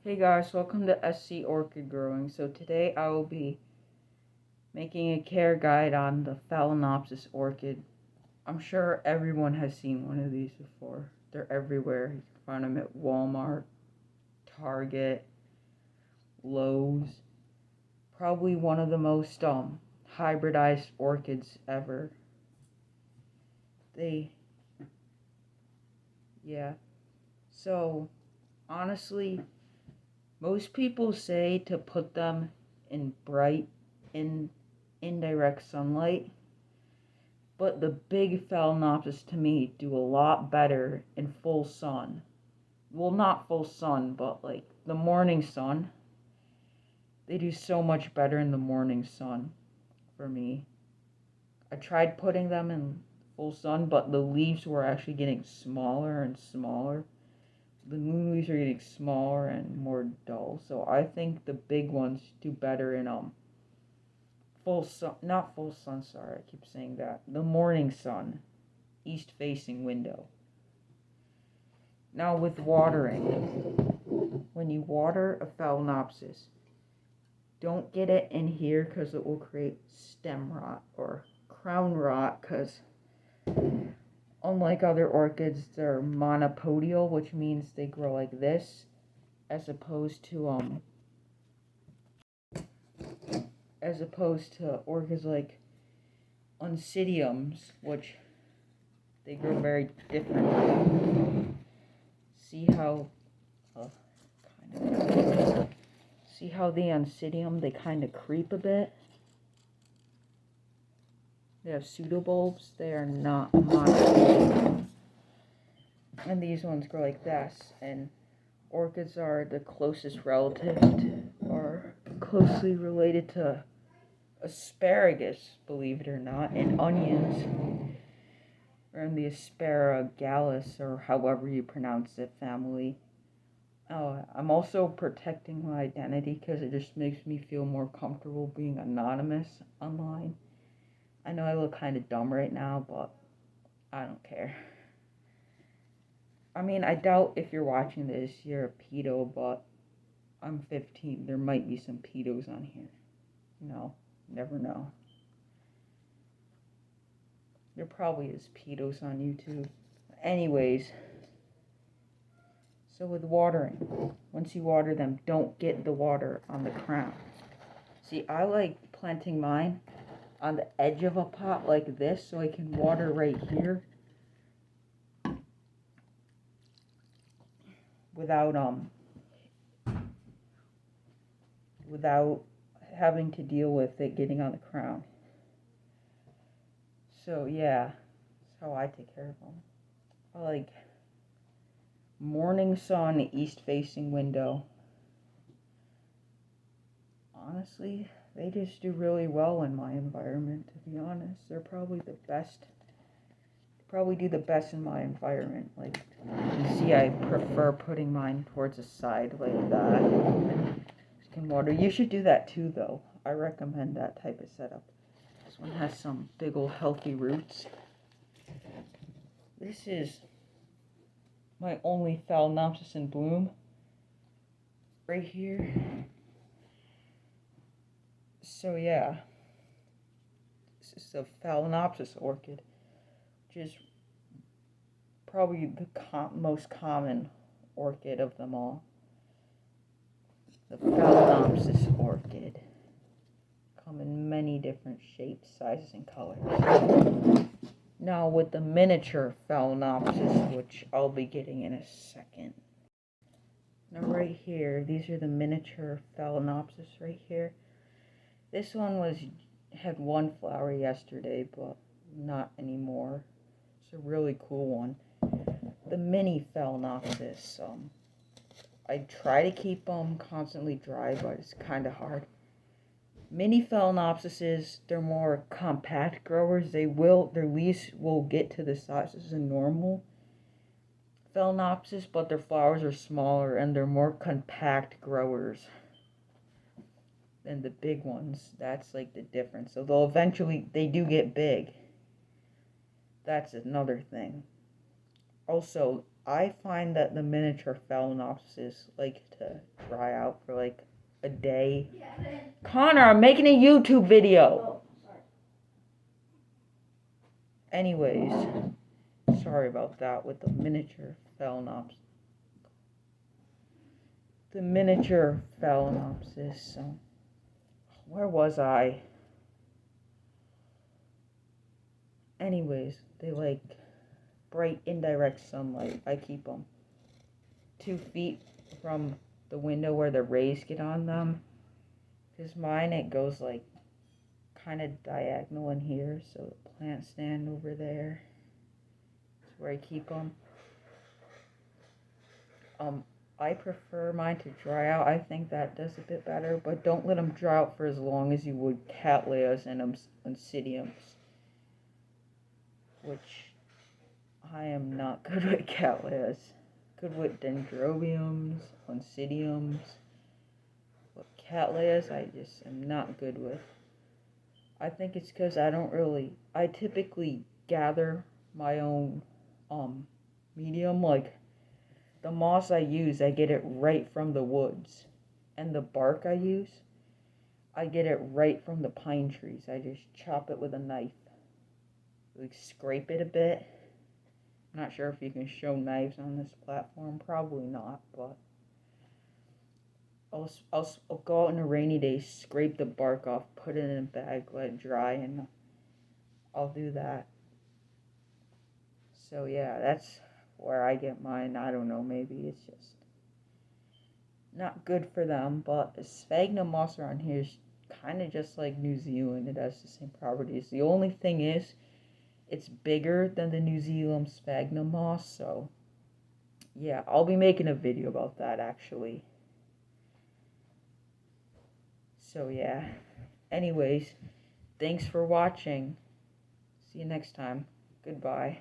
Hey guys, welcome to SC Orchid Growing. So today I will be making a care guide on the phalaenopsis orchid. I'm sure everyone has seen one of these before. They're everywhere. You can find them at Walmart, Target, Lowe's. Probably one of the most hybridized orchids ever. Yeah. So honestly, most people say to put them in bright, indirect sunlight, but the big phalaenopsis to me do a lot better in full sun. Well, not full sun, but like the morning sun. They do so much better in the morning sun for me. I tried putting them in full sun, but the leaves were actually getting smaller and smaller. The new leaves are getting smaller and more dull, so I think the big ones do better in full sun, not full sun, sorry, I keep saying that. The morning sun, east facing window. Now with watering, when you water a phalaenopsis, don't get it in here because it will create stem rot or crown rot, because unlike other orchids, they're monopodial, which means they grow like this, as opposed to orchids like oncidiums, which they grow very differently. See how the oncidium, they kind of creep a bit. They have pseudobulbs. They are not monopodial. And these ones grow like this. And orchids are the closest relative to, or closely related to asparagus, believe it or not, and onions, or in the asparagus, or however you pronounce it, family. I'm also protecting my identity because it just makes me feel more comfortable being anonymous online. I know I look kind of dumb right now, but I don't care. I mean, I doubt if you're watching this, you're a pedo, but I'm 15. There might be some pedos on here. No, never know. There probably is pedos on YouTube. Anyways, so with watering, once you water them, don't get the water on the crown. See, I like planting mine on the edge of a pot like this so I can water right here without having to deal with it getting on the crown. So yeah, that's how I take care of them. I like morning sun, east facing window. Honestly, they just do really well in my environment, to be honest. They're probably the best. Probably do the best in my environment. Like, you see, I prefer putting mine towards the side like that. You can water. You should do that too, though. I recommend that type of setup. This one has some big old healthy roots. This is my only phalaenopsis in bloom right here. So yeah, this is the phalaenopsis orchid, which is probably the most common orchid of them all. The phalaenopsis orchid come in many different shapes, sizes, and colors. Now with the miniature phalaenopsis, which I'll be getting in a second. Now right here, these are the miniature phalaenopsis right here. This one had one flower yesterday, but not anymore. It's a really cool one. The mini phalaenopsis, I try to keep them constantly dry, but it's kind of hard. Mini phalaenopsises, they're more compact growers. Their leaves will get to the sizes of normal phalaenopsis, but their flowers are smaller and they're more compact growers than the big ones. That's like the difference. So they do get big. That's another thing. Also, I find that the miniature phalaenopsis like to dry out for like a day. Connor, I'm making a YouTube video. Anyways, sorry about that with the miniature phalaenopsis. The miniature phalaenopsis. So, where was I? Anyways, they like bright indirect sunlight. I keep them 2 feet from the window where the rays get on them. Because mine, it goes like kind of diagonal in here. So the plant stand over there is where I keep them. I prefer mine to dry out. I think that does a bit better. But don't let them dry out for as long as you would cattleyas and oncidiums. Which I am not good with cattleyas. Good with dendrobiums, oncidiums. But cattleyas, I just am not good with. I think it's because I typically gather my own medium. Like the moss I use, I get it right from the woods. And the bark I use, I get it right from the pine trees. I just chop it with a knife. Like scrape it a bit. I'm not sure if you can show knives on this platform. Probably not, but I'll go out on a rainy day, scrape the bark off, put it in a bag, let it dry, and I'll do that. So yeah, that's where I get mine. I don't know, maybe it's just not good for them, but the sphagnum moss around here is kind of just like New Zealand. It has the same properties. The only thing is, it's bigger than the New Zealand sphagnum moss, so yeah, I'll be making a video about that actually. So yeah, anyways, thanks for watching. See you next time. Goodbye.